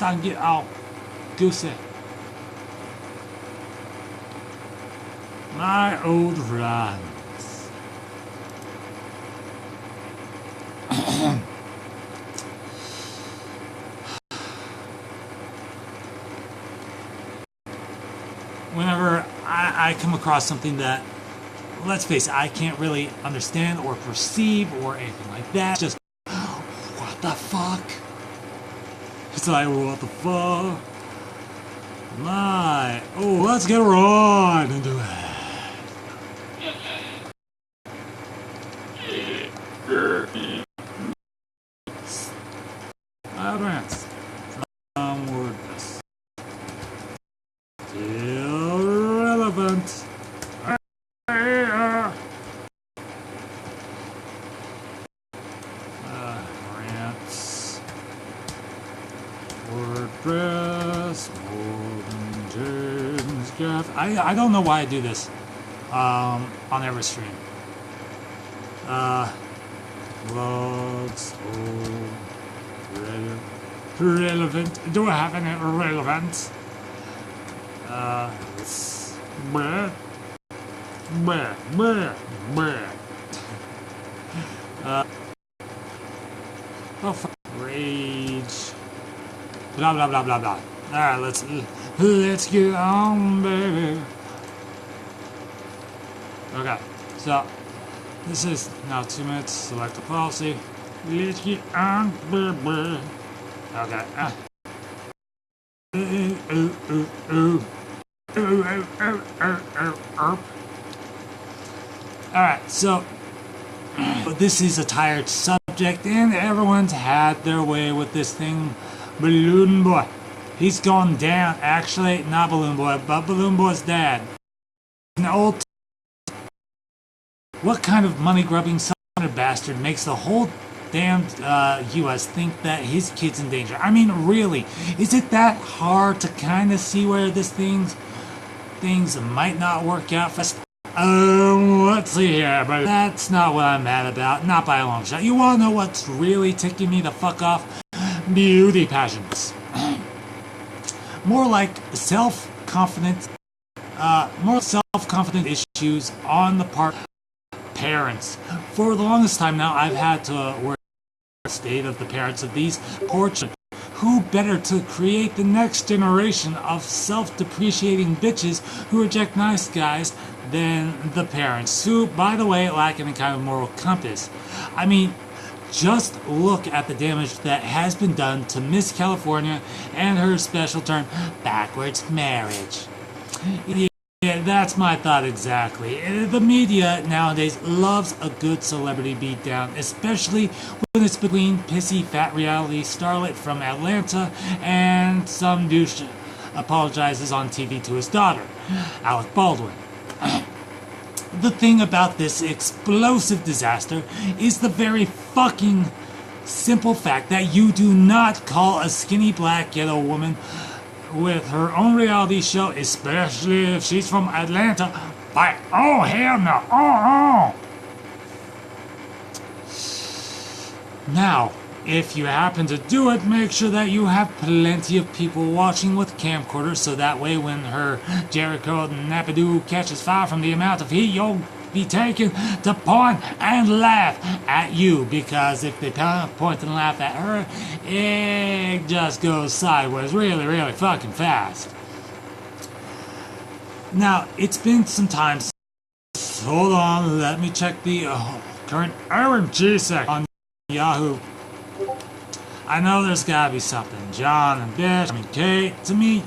Stange all goose. My old rants. Whenever I come across something that, let's face it, I can't really understand or perceive or anything like that, just, what the fuck? It's like, what the fuck? My, oh, let's get right into it. Rants. Wordless. Still relevant. Rants. WordPress. Morgan James Jeff. I don't know why I do this on every stream. Vlogs. Relevant. Do I have any relevant? Bleh. Bleh. Bleh. Bleh. Oh, fuck. Rage. Blah blah blah blah blah. Alright, let's get on, baby. Okay, so this is now 2 minutes. Select a policy. Let's get on, baby. Okay. Alright, so this is a tired subject, and everyone's had their way with this thing. Balloon Boy. He's gone down. Actually, not Balloon Boy, but Balloon Boy's dad. An old. What kind of money-grubbing son of a bastard makes the whole damn U.S. think that his kid's in danger? I mean, really, is it that hard to kind of see where this things might not work out for us? Let's see here, but that's not what I'm mad about, not by a long shot. You wanna know what's really ticking me the fuck off? Beauty pageants. More like self-confident issues on the part of parents. For the longest time now, I've had to worry about the state of the parents of these poor children. Who better to create the next generation of self-depreciating bitches who reject nice guys than the parents, who, by the way, lack any kind of moral compass. I mean, just look at the damage that has been done to Miss California and her special term, backwards marriage. Yeah, that's my thought exactly. The media nowadays loves a good celebrity beatdown, especially when it's between pissy fat reality starlet from Atlanta and some douche apologizes on TV to his daughter, Alec Baldwin. The thing about this explosive disaster is the very fucking simple fact that you do not call a skinny black ghetto woman with her own reality show, especially if she's from Atlanta, by oh hell no, oh. Now, if you happen to do it, make sure that you have plenty of people watching with camcorders, so that way when her Jericho Napidoo catches fire from the amount of heat, you'll be taken to point and laugh at you, because if they point and laugh at her, it just goes sideways really, really fucking fast. Now, it's been some time since, hold on, let me check the current OMG sec on Yahoo. I know there's gotta be something. John and Bish, I mean Kate, to me,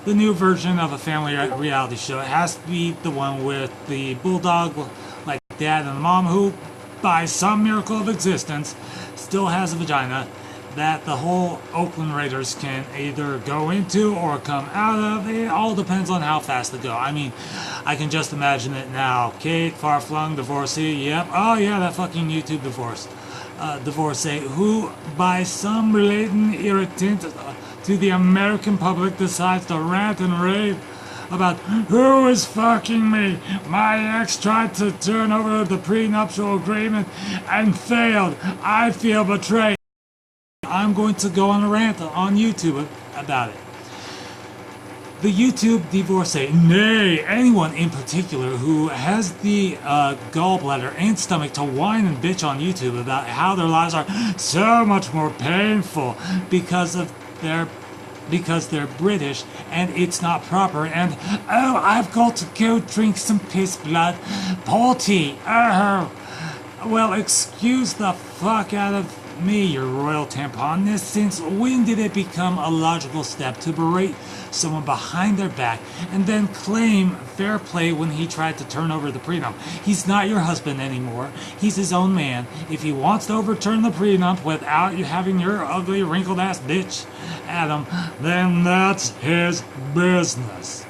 the new version of a family reality show, it has to be the one with the bulldog like dad and the mom who, by some miracle of existence, still has a vagina that the whole Oakland Raiders can either go into or come out of. It all depends on how fast they go. I mean, I can just imagine it now. Kate, far-flung divorcee, yep, oh yeah, that fucking YouTube divorcee, who by some latent irritant to the American public decides to rant and rave about who is fucking me. My ex tried to turn over the prenuptial agreement and failed. I feel betrayed. I'm going to go on a rant on YouTube about it. The YouTube divorcee, nay, anyone in particular who has the gallbladder and stomach to whine and bitch on YouTube about how their lives are so much more painful because they're British and it's not proper, and oh, I've got to go drink some piss blood potty. Oh, well, excuse the fuck out of me, your royal tamponness. Since when did it become a logical step to berate someone behind their back and then claim fair play when he tried to turn over the prenup? He's not your husband anymore. He's his own man. If he wants to overturn the prenup without you having your ugly, wrinkled ass bitch at him, then that's his business.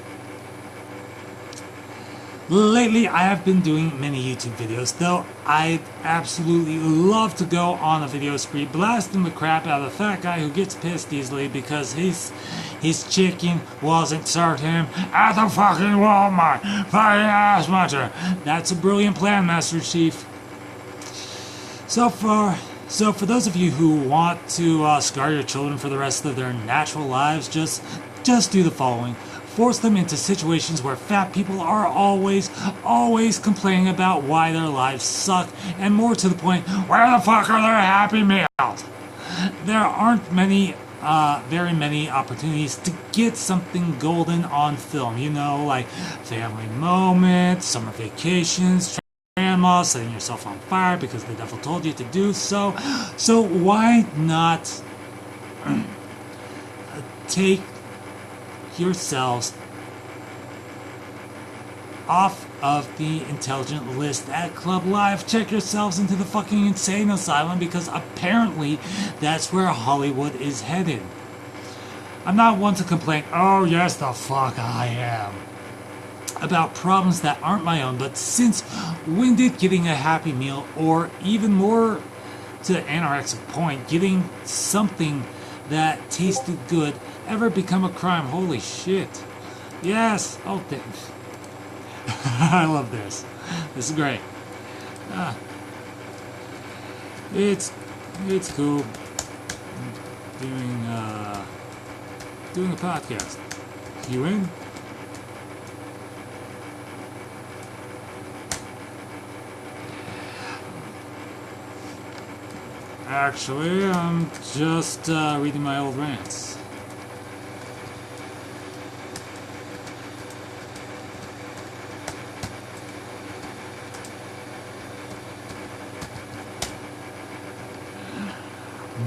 Lately, I have been doing many YouTube videos, though I'd absolutely love to go on a video spree blasting the crap out of the fat guy who gets pissed easily because his chicken wasn't served him at the fucking Walmart. Fucking ass muncher. That's a brilliant plan, Master Chief. So for those of you who want to scar your children for the rest of their natural lives, just do the following. Force them into situations where fat people are always complaining about why their lives suck, and more to the point, where the fuck are their Happy Meals? There aren't very many opportunities to get something golden on film, you know, like family moments, summer vacations, grandma setting yourself on fire because the devil told you to do so. So why not take yourselves off of the intelligent list at Club Live? Check yourselves into the fucking insane asylum, because apparently that's where Hollywood is headed. I'm not one to complain, oh yes the fuck I am, about problems that aren't my own, but since when did getting a Happy Meal, or even more to the anorexic point, getting something that tasted good, ever become a crime? Holy shit. Yes. Oh, I love this. This is great. It's cool doing a podcast. You in? Actually, I'm just reading my old rants.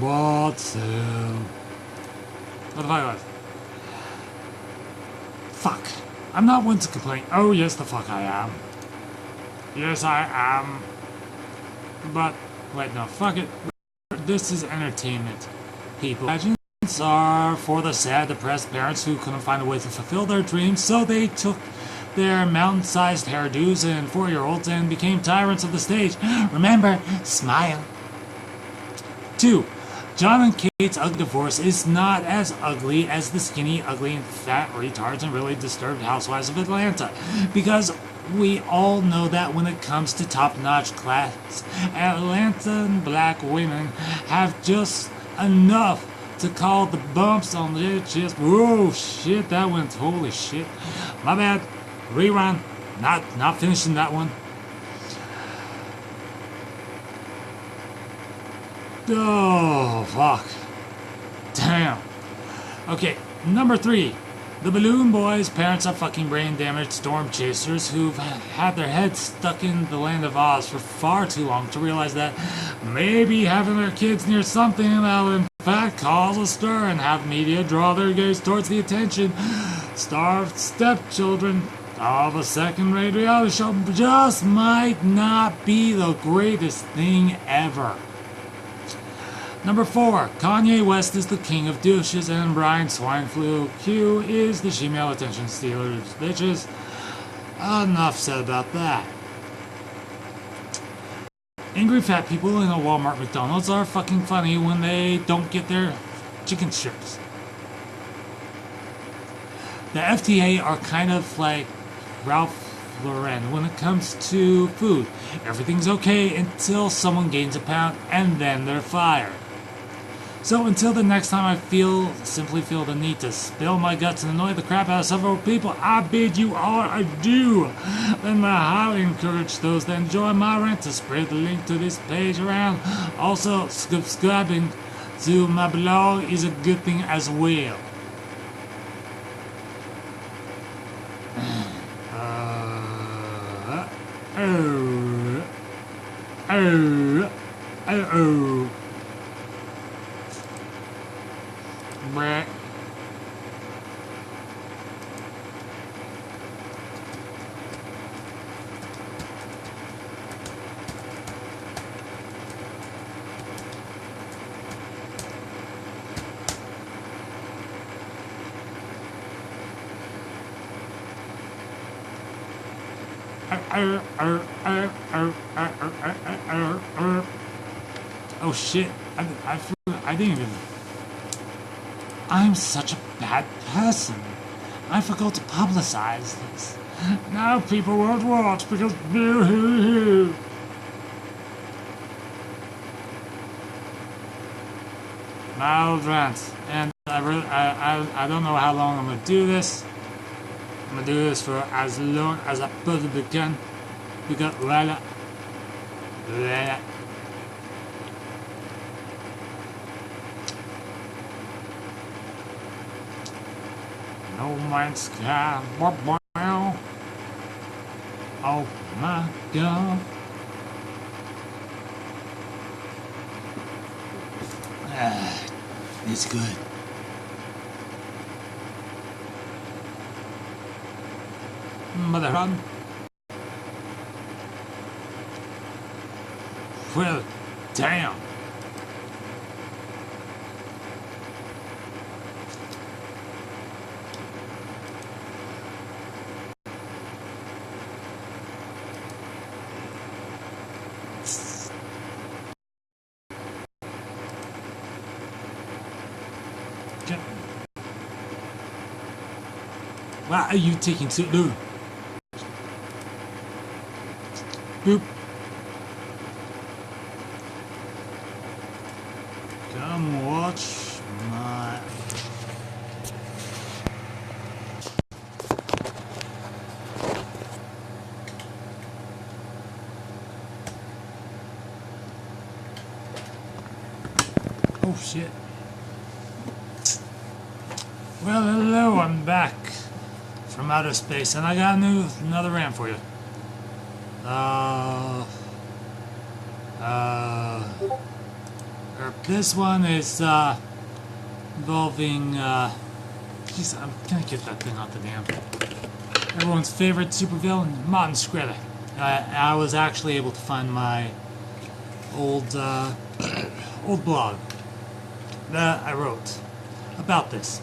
But what the fuck was? Fuck. I'm not one to complain. Oh yes, the fuck I am. Yes, I am. But wait, no, fuck it. This is entertainment, people. Pageants are for the sad, depressed parents who couldn't find a way to fulfill their dreams, so they took their mountain-sized hairdos and 4-year-olds and became tyrants of the stage. Remember, smile. 2. John and Kate's ugly divorce is not as ugly as the skinny, ugly, and fat retards and really disturbed housewives of Atlanta, because we all know that when it comes to top-notch class, Atlantan black women have just enough to call the bumps on their chest. Whoa, shit, that went, holy shit. My bad. Rerun. Not finishing that one. Oh, fuck. Damn. Okay, number 3. The Balloon Boys' parents are fucking brain-damaged storm chasers who've had their heads stuck in the land of Oz for far too long to realize that maybe having their kids near something that'll in fact cause a stir and have media draw their gaze towards the attention starved stepchildren of a second-rate reality show just might not be the greatest thing ever. Number 4. Kanye West is the king of douches and Brian Swineflu Q is the she-male attention stealer. Bitches. Enough said about that. Angry fat people in a Walmart McDonald's are fucking funny when they don't get their chicken strips. The FTA are kind of like Ralph Lauren when it comes to food. Everything's okay until someone gains a pound and then they're fired. So until the next time I simply feel the need to spill my guts and annoy the crap out of several people, I bid you all adieu. And I highly encourage those that enjoy my rant to spread the link to this page around. Also, subscribing to my blog is a good thing as well. Brett. Oh shit, I didn't even... I'm such a bad person. I forgot to publicize this. Now people won't watch because boo-hoo-hoo. My old rants. And I don't know how long I'm gonna do this. I'm gonna do this for as long as I possibly can. Because no man's sky. Oh my god. It's good. Mother run. Well, damn. Why are you taking so long? Boop. Come watch my... Oh shit. Well, hello, I'm back from outer space, and I got another rant for you. This one is involving jeez, I'm gonna get that thing off the damn. Everyone's favorite supervillain, Martin Shkreli. I was actually able to find my old old blog that I wrote about this.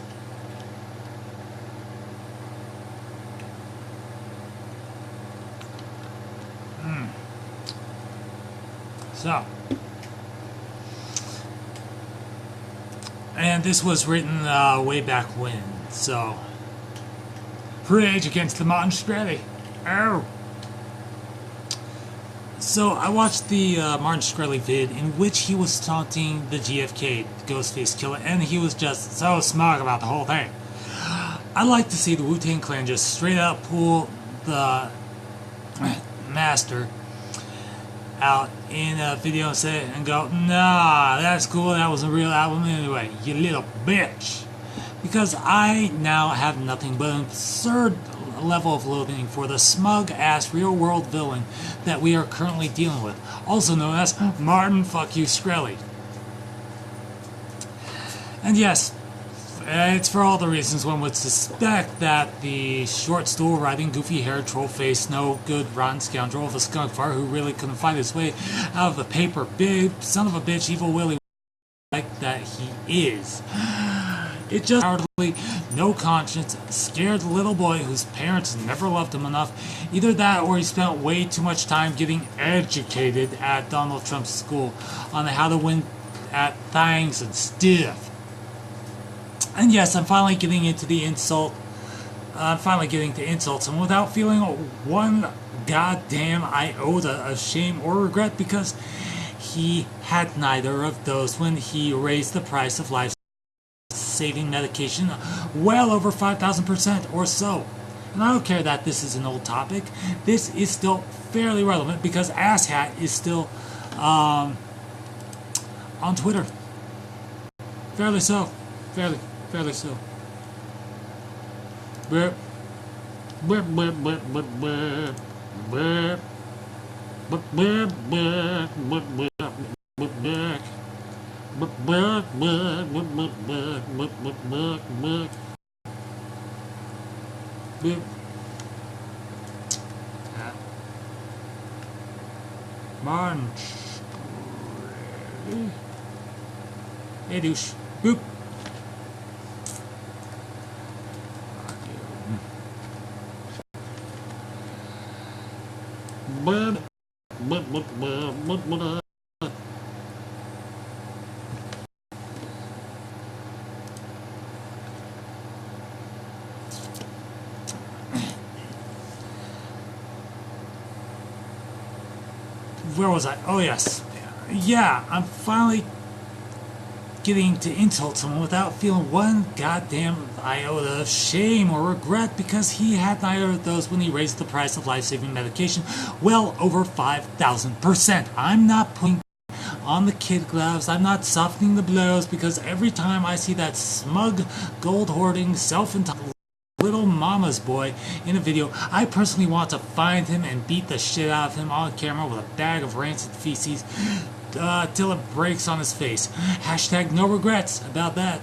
So, and this was written way back when, so rage against the Martin Shkreli. Oh. So I watched the Martin Shkreli vid in which he was taunting the GFK, Ghostface Killer, and he was just so smug about the whole thing. I'd like to see the Wu-Tang Clan just straight up pull the master out in a video and say and go, nah, that's cool, that was a real album anyway, you little bitch. Because I now have nothing but an absurd level of loathing for the smug ass real world villain that we are currently dealing with, also known as Martin Fuck You Shkreli. And yes, it's for all the reasons one would suspect that the short stool riding, goofy haired, troll faced, no good, rotten scoundrel of a skunk fart who really couldn't find his way out of the paper, big son of a bitch, evil Willie like that he is. It just hardly no conscience, scared little boy whose parents never loved him enough. Either that or he spent way too much time getting educated at Donald Trump's school on how to win at things and stuff. And yes, I'm finally getting into the insult. I'm finally getting to insults, and without feeling one goddamn iota of shame or regret, because he had neither of those when he raised the price of life-saving medication well over 5,000% or so. And I don't care that this is an old topic. This is still fairly relevant because Asshat is still on Twitter. Fairly so. Fairly so. Burp. Burp, burp, burp, burp, burp. Burp. Burp, burp, burp, burp, burp, burp, burp. Burp, burp, burp, burp, burp, burp, burp, burp, burp. Boop. Munch. Hey, douche. Boop. Bird. Where was I? Oh, yes. Yeah, I'm finally getting to insult someone without feeling one goddamn iota of shame or regret because he had neither of those when he raised the price of life-saving medication well over 5,000%. I'm not putting on the kid gloves. I'm not softening the blows because every time I see that smug, gold-hoarding, self-entitled little mama's boy in a video, I personally want to find him and beat the shit out of him on camera with a bag of rancid feces till it breaks on his face. Hashtag no regrets about that.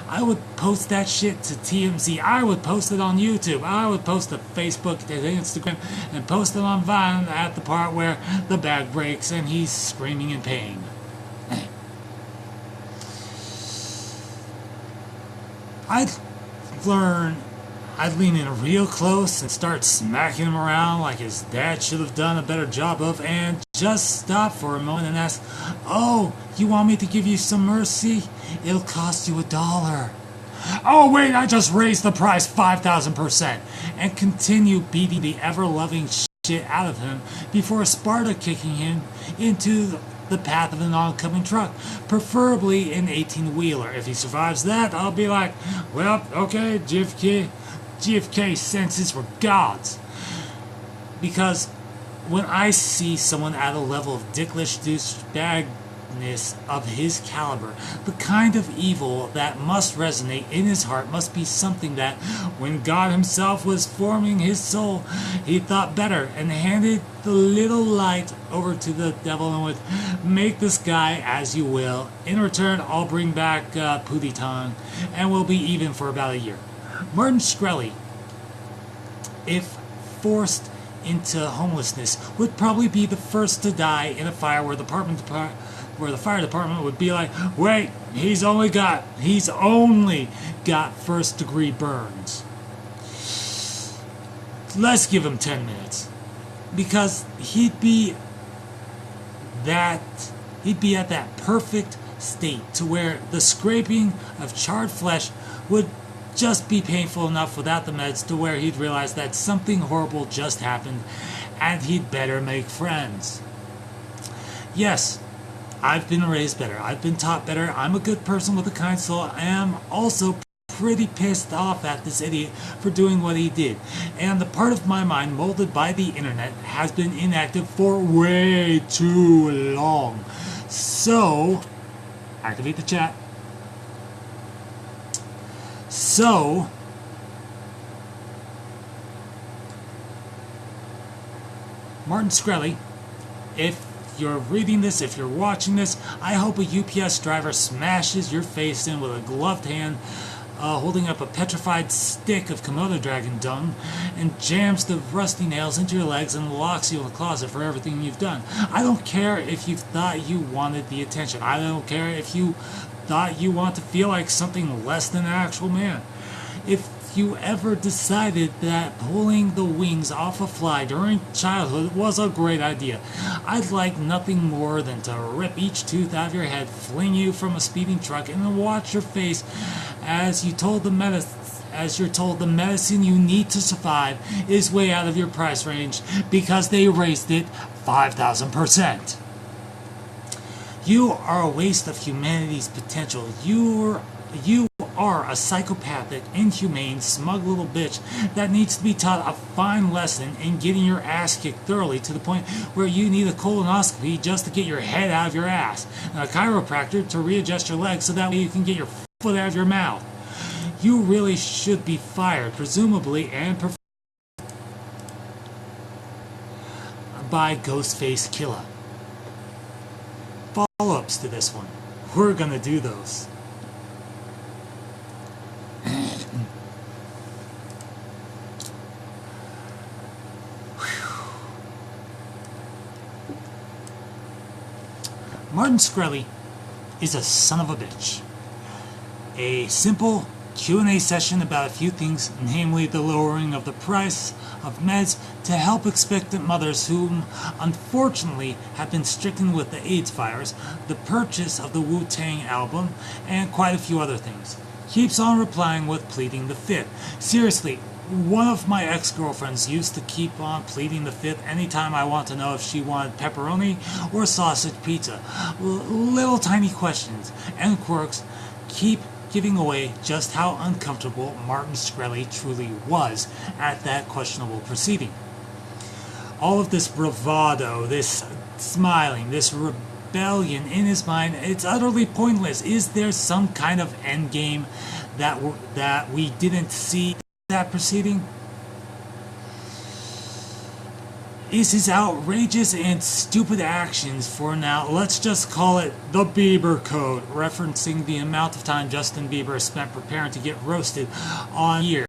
I would post that shit to TMZ. I would post it on YouTube. I would post to Facebook, to Instagram, and post it on Vine at the part where the bag breaks and he's screaming in pain. I'd lean in real close and start smacking him around like his dad should have done a better job of, and just stop for a moment and ask, "Oh, you want me to give you some mercy? It'll cost you $1. Oh wait, I just raised the price 5,000%, and continue beating the ever-loving shit out of him before Sparta kicking him into the path of an oncoming truck, preferably an 18-wheeler. If he survives that, I'll be like, well, okay, GFK senses were gods. Because when I see someone at a level of dicklish douchebagness of his caliber, the kind of evil that must resonate in his heart must be something that, when God himself was forming his soul, he thought better and handed the little light over to the devil and would make this guy as you will. In return, I'll bring back Pootie Tong, and we'll be even for about a year. Martin Shkreli, if forced into homelessness, would probably be the first to die in a fire where the fire department would be like, wait, he's only got first degree burns. Let's give him 10 minutes. Because he'd be at that perfect state to where the scraping of charred flesh would just be painful enough without the meds to where he'd realize that something horrible just happened and he'd better make friends. Yes, I've been raised better. I've been taught better. I'm a good person with a kind soul. I am also pretty pissed off at this idiot for doing what he did. And the part of my mind molded by the internet has been inactive for way too long. So, activate the chat. So, Martin Shkreli, if you're reading this, if you're watching this, I hope a UPS driver smashes your face in with a gloved hand, holding up a petrified stick of Komodo dragon dung, and jams the rusty nails into your legs and locks you in the closet for everything you've done. I don't care if you thought you wanted the attention. I don't care if you thought you want to feel like something less than an actual man. If you ever decided that pulling the wings off a fly during childhood was a great idea, I'd like nothing more than to rip each tooth out of your head, fling you from a speeding truck, and then watch your face as you're told the medicine you need to survive is way out of your price range because they raised it 5,000%. You are a waste of humanity's potential. You are a psychopathic, inhumane, smug little bitch that needs to be taught a fine lesson in getting your ass kicked thoroughly to the point where you need a colonoscopy just to get your head out of your ass, and a chiropractor to readjust your legs so that way you can get your foot out of your mouth. You really should be fired, presumably, and by Ghostface Killer. Follow-ups to this one. We're gonna do those. Martin Shkreli is a son of a bitch. A simple Q&A session about a few things, namely the lowering of the price of meds to help expectant mothers whom unfortunately have been stricken with the AIDS virus, the purchase of the Wu-Tang album, and quite a few other things. Keeps on replying with pleading the fifth. Seriously, one of my ex-girlfriends used to keep on pleading the fifth anytime I want to know if she wanted pepperoni or sausage pizza. Little tiny questions and quirks keep giving away just how uncomfortable Martin Shkreli truly was at that questionable proceeding. All of this bravado, this smiling, this rebellion in his mind, it's utterly pointless. Is there some kind of end game that we didn't see that proceeding? Is his outrageous and stupid actions for now, let's just call it the Bieber Code, referencing the amount of time Justin Bieber spent preparing to get roasted on year,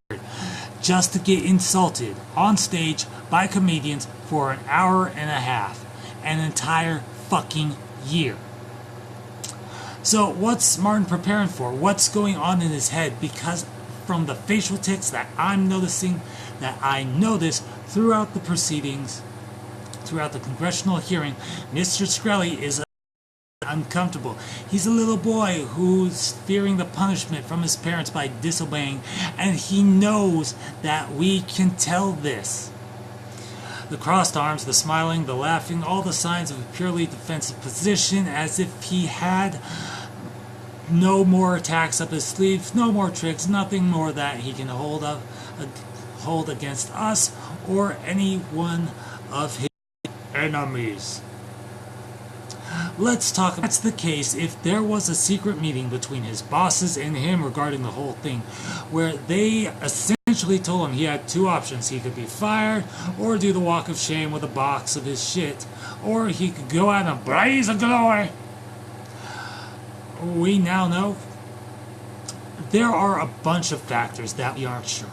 just to get insulted on stage by comedians for an hour and a half, an entire fucking year. So what's Martin preparing for? What's going on in his head? Because from the facial tics that I'm noticing, that I noticed throughout the proceedings, throughout the congressional hearing, Mr. Shkreli is uncomfortable. He's a little boy who's fearing the punishment from his parents by disobeying, and he knows that we can tell this. The crossed arms, the smiling, the laughing, all the signs of a purely defensive position, as if he had no more attacks up his sleeve, no more tricks, nothing more that he can hold against us or any one of his enemies. Let's talk. That's the case if there was a secret meeting between his bosses and him regarding the whole thing, where they essentially told him he had two options. He could be fired or do the walk of shame with a box of his shit, or he could go out and blaze of glory. We now know there are a bunch of factors that we aren't sure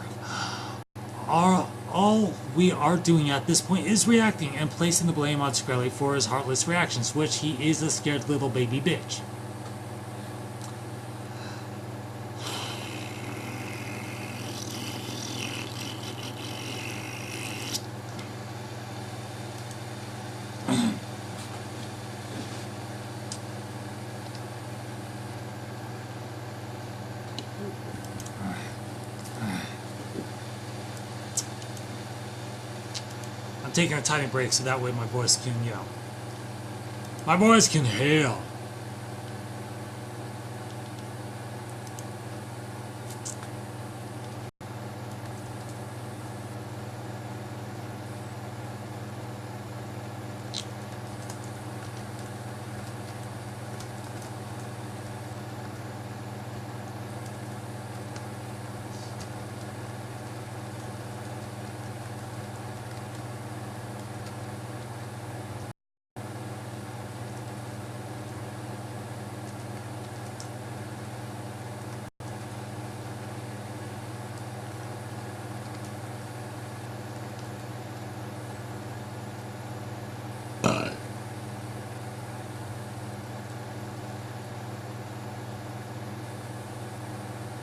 of. All we are doing at this point is reacting and placing the blame on Shkreli for his heartless reactions, which he is a scared little baby bitch. I'm taking a tiny break so that way my voice can, my voice can heal.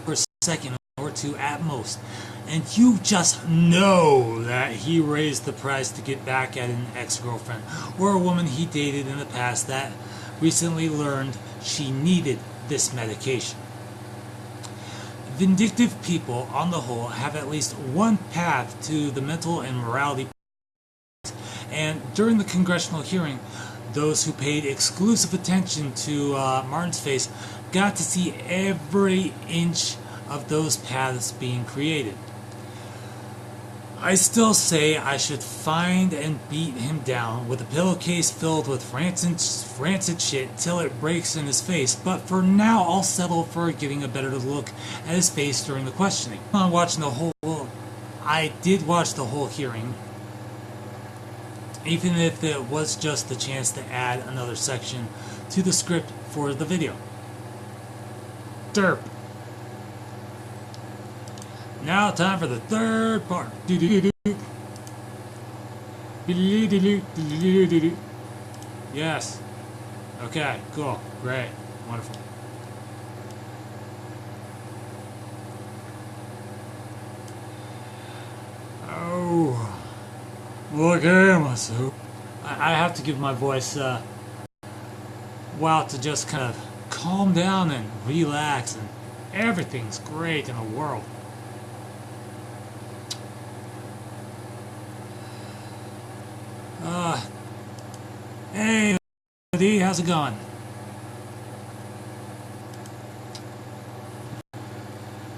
For a second or two at most, and you just know that he raised the price to get back at an ex-girlfriend or a woman he dated in the past that recently learned she needed this medication. Vindictive people, on the whole, have at least one path to the mental and morality. And during the congressional hearing, those who paid exclusive attention to Martin's face got to see every inch of those paths being created. I still say I should find and beat him down with a pillowcase filled with rancid shit till it breaks in his face, but for now I'll settle for getting a better look at his face during the questioning. I did watch the whole hearing, even if it was just the chance to add another section to the script for the video. Derp. Now time for the third part. Yes. Okay, cool. Great. Wonderful. Oh. Look at myself. I have to give my voice a while to just kind of calm down and relax, and everything's great in the world. Hey, buddy, how's it going?